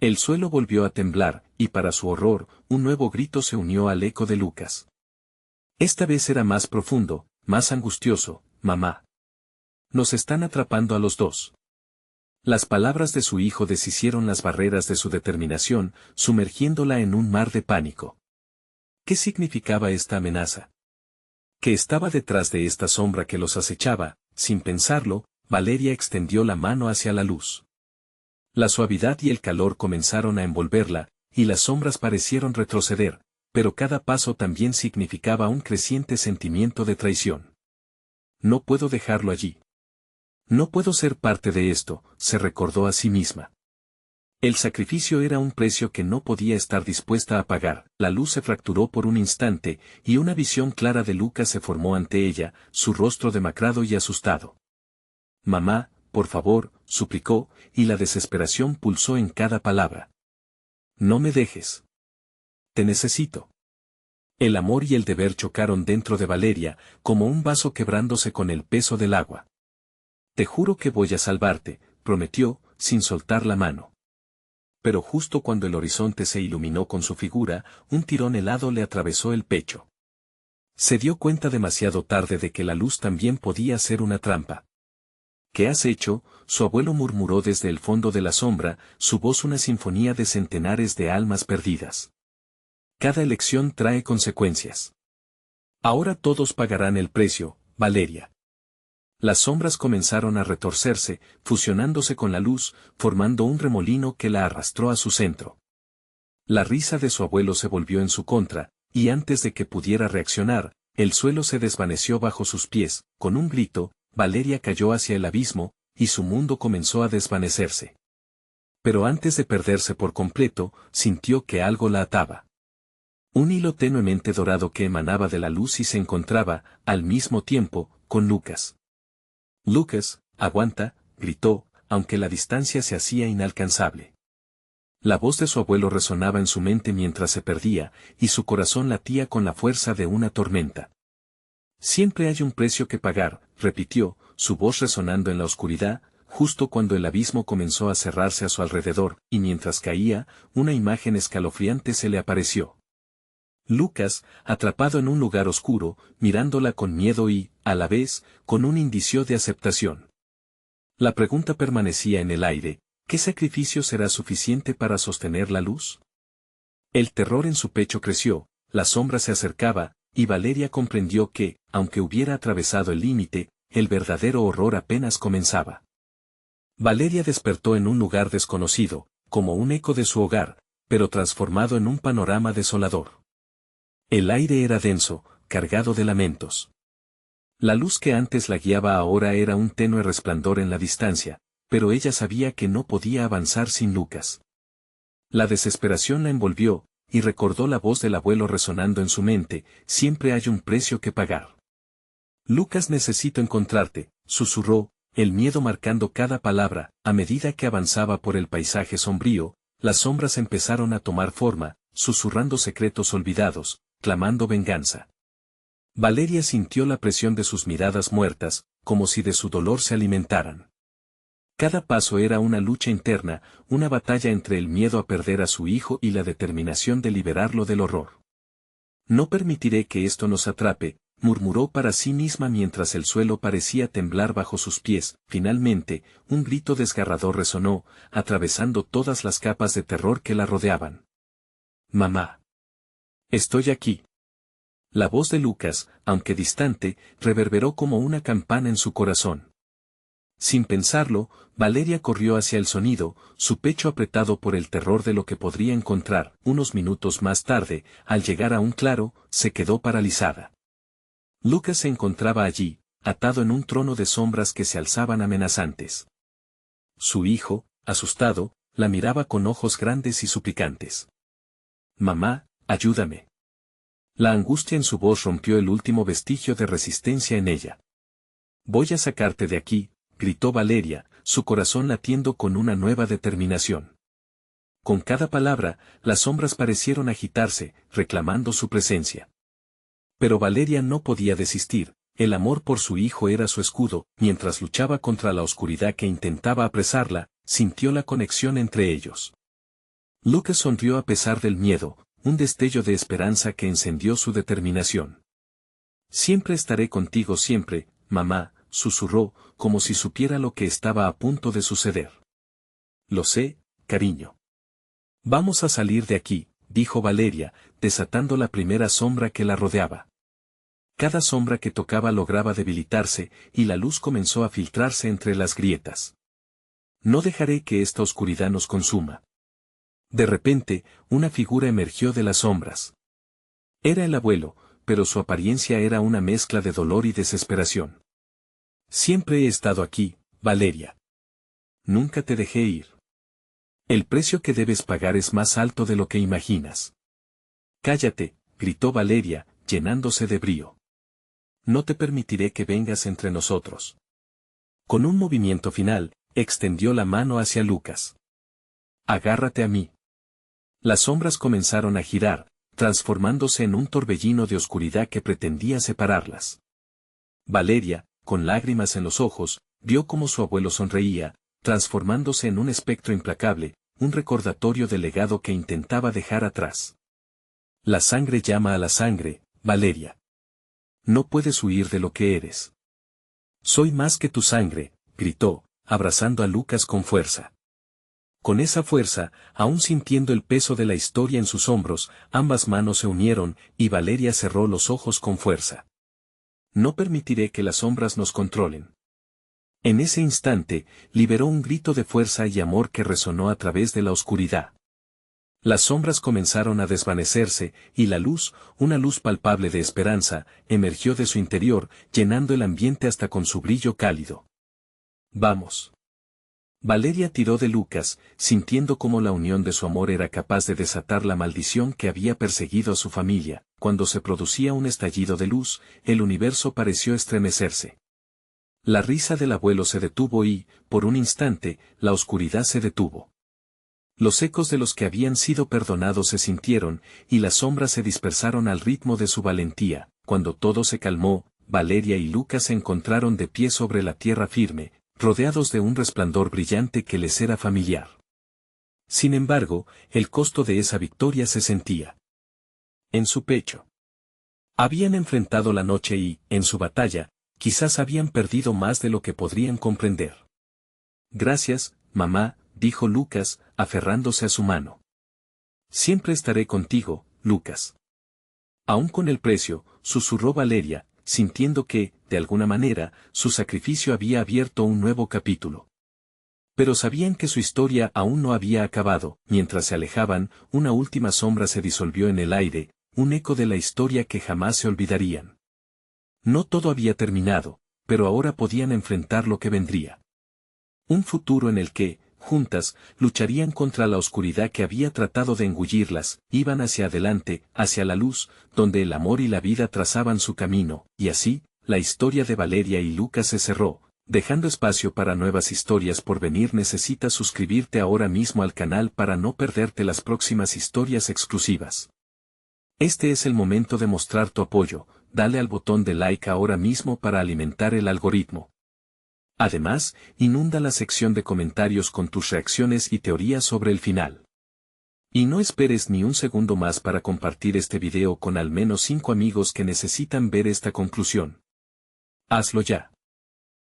El suelo volvió a temblar, y para su horror, un nuevo grito se unió al eco de Lucas. Esta vez era más profundo, más angustioso: mamá. Nos están atrapando a los dos. Las palabras de su hijo deshicieron las barreras de su determinación, sumergiéndola en un mar de pánico. ¿Qué significaba esta amenaza? ¿Qué estaba detrás de esta sombra que los acechaba? Sin pensarlo, Valeria extendió la mano hacia la luz. La suavidad y el calor comenzaron a envolverla, y las sombras parecieron retroceder, pero cada paso también significaba un creciente sentimiento de traición. No puedo dejarlo allí. No puedo ser parte de esto, se recordó a sí misma. El sacrificio era un precio que no podía estar dispuesta a pagar. La luz se fracturó por un instante, y una visión clara de Lucas se formó ante ella, su rostro demacrado y asustado. Mamá, por favor, suplicó, y la desesperación pulsó en cada palabra. No me dejes. Te necesito. El amor y el deber chocaron dentro de Valeria, como un vaso quebrándose con el peso del agua. Te juro que voy a salvarte, prometió, sin soltar la mano. Pero justo cuando el horizonte se iluminó con su figura, un tirón helado le atravesó el pecho. Se dio cuenta demasiado tarde de que la luz también podía ser una trampa. ¿Qué has hecho?, su abuelo murmuró desde el fondo de la sombra, su voz una sinfonía de centenares de almas perdidas. Cada elección trae consecuencias. Ahora todos pagarán el precio, Valeria. Las sombras comenzaron a retorcerse, fusionándose con la luz, formando un remolino que la arrastró a su centro. La risa de su abuelo se volvió en su contra, y antes de que pudiera reaccionar, el suelo se desvaneció bajo sus pies. Con un grito, Valeria cayó hacia el abismo, y su mundo comenzó a desvanecerse. Pero antes de perderse por completo, sintió que algo la ataba. Un hilo tenuemente dorado que emanaba de la luz y se encontraba, al mismo tiempo, con Lucas. Lucas, aguanta, gritó, aunque la distancia se hacía inalcanzable. La voz de su abuelo resonaba en su mente mientras se perdía, y su corazón latía con la fuerza de una tormenta. Siempre hay un precio que pagar, repitió, su voz resonando en la oscuridad, justo cuando el abismo comenzó a cerrarse a su alrededor, y mientras caía, una imagen escalofriante se le apareció. Lucas, atrapado en un lugar oscuro, mirándola con miedo y, a la vez, con un indicio de aceptación. La pregunta permanecía en el aire: ¿qué sacrificio será suficiente para sostener la luz? El terror en su pecho creció, la sombra se acercaba, y Valeria comprendió que, aunque hubiera atravesado el límite, el verdadero horror apenas comenzaba. Valeria despertó en un lugar desconocido, como un eco de su hogar, pero transformado en un panorama desolador. El aire era denso, cargado de lamentos. La luz que antes la guiaba ahora era un tenue resplandor en la distancia, pero ella sabía que no podía avanzar sin Lucas. La desesperación la envolvió, y recordó la voz del abuelo resonando en su mente: siempre hay un precio que pagar. Lucas, necesito encontrarte, susurró, el miedo marcando cada palabra. A medida que avanzaba por el paisaje sombrío, las sombras empezaron a tomar forma, susurrando secretos olvidados, clamando venganza. Valeria sintió la presión de sus miradas muertas, como si de su dolor se alimentaran. Cada paso era una lucha interna, una batalla entre el miedo a perder a su hijo y la determinación de liberarlo del horror. No permitiré que esto nos atrape, murmuró para sí misma mientras el suelo parecía temblar bajo sus pies. Finalmente, un grito desgarrador resonó, atravesando todas las capas de terror que la rodeaban. Mamá. Estoy aquí. La voz de Lucas, aunque distante, reverberó como una campana en su corazón. Sin pensarlo, Valeria corrió hacia el sonido, su pecho apretado por el terror de lo que podría encontrar. Unos minutos más tarde, al llegar a un claro, se quedó paralizada. Lucas se encontraba allí, atado en un trono de sombras que se alzaban amenazantes. Su hijo, asustado, la miraba con ojos grandes y suplicantes. Mamá, ayúdame. La angustia en su voz rompió el último vestigio de resistencia en ella. Voy a sacarte de aquí, gritó Valeria, su corazón latiendo con una nueva determinación. Con cada palabra, las sombras parecieron agitarse, reclamando su presencia. Pero Valeria no podía desistir, el amor por su hijo era su escudo. Mientras luchaba contra la oscuridad que intentaba apresarla, sintió la conexión entre ellos. Lucas sonrió a pesar del miedo, un destello de esperanza que encendió su determinación. Siempre estaré contigo siempre, mamá, susurró, como si supiera lo que estaba a punto de suceder. Lo sé, cariño. Vamos a salir de aquí, dijo Valeria, desatando la primera sombra que la rodeaba. Cada sombra que tocaba lograba debilitarse, y la luz comenzó a filtrarse entre las grietas. No dejaré que esta oscuridad nos consuma. De repente, una figura emergió de las sombras. Era el abuelo, pero su apariencia era una mezcla de dolor y desesperación. Siempre he estado aquí, Valeria. Nunca te dejé ir. El precio que debes pagar es más alto de lo que imaginas. Cállate, gritó Valeria, llenándose de brío. No te permitiré que vengas entre nosotros. Con un movimiento final, extendió la mano hacia Lucas. Agárrate a mí. Las sombras comenzaron a girar, transformándose en un torbellino de oscuridad que pretendía separarlas. Valeria, con lágrimas en los ojos, vio cómo su abuelo sonreía, transformándose en un espectro implacable, un recordatorio del legado que intentaba dejar atrás. La sangre llama a la sangre, Valeria. No puedes huir de lo que eres. Soy más que tu sangre, gritó, abrazando a Lucas con fuerza. Con esa fuerza, aún sintiendo el peso de la historia en sus hombros, ambas manos se unieron, y Valeria cerró los ojos con fuerza. No permitiré que las sombras nos controlen. En ese instante, liberó un grito de fuerza y amor que resonó a través de la oscuridad. Las sombras comenzaron a desvanecerse, y la luz, una luz palpable de esperanza, emergió de su interior, llenando el ambiente hasta con su brillo cálido. Vamos. Valeria tiró de Lucas, sintiendo cómo la unión de su amor era capaz de desatar la maldición que había perseguido a su familia. Cuando se producía un estallido de luz, el universo pareció estremecerse. La risa del abuelo se detuvo y, por un instante, la oscuridad se detuvo. Los ecos de los que habían sido perdonados se sintieron, y las sombras se dispersaron al ritmo de su valentía. Cuando todo se calmó, Valeria y Lucas se encontraron de pie sobre la tierra firme, rodeados de un resplandor brillante que les era familiar. Sin embargo, el costo de esa victoria se sentía en su pecho. Habían enfrentado la noche y, en su batalla, quizás habían perdido más de lo que podrían comprender. Gracias, mamá, dijo Lucas, aferrándose a su mano. Siempre estaré contigo, Lucas. Aún con el precio, susurró Valeria, sintiendo que, de alguna manera, su sacrificio había abierto un nuevo capítulo. Pero sabían que su historia aún no había acabado. Mientras se alejaban, una última sombra se disolvió en el aire, un eco de la historia que jamás se olvidarían. No todo había terminado, pero ahora podían enfrentar lo que vendría. Un futuro en el que, juntas, lucharían contra la oscuridad que había tratado de engullirlas, iban hacia adelante, hacia la luz, donde el amor y la vida trazaban su camino, y así, la historia de Valeria y Lucas se cerró, dejando espacio para nuevas historias por venir. Necesitas suscribirte ahora mismo al canal para no perderte las próximas historias exclusivas. Este es el momento de mostrar tu apoyo, dale al botón de like ahora mismo para alimentar el algoritmo. Además, inunda la sección de comentarios con tus reacciones y teorías sobre el final. Y no esperes ni un segundo más para compartir este video con al menos 5 amigos que necesitan ver esta conclusión. Hazlo ya.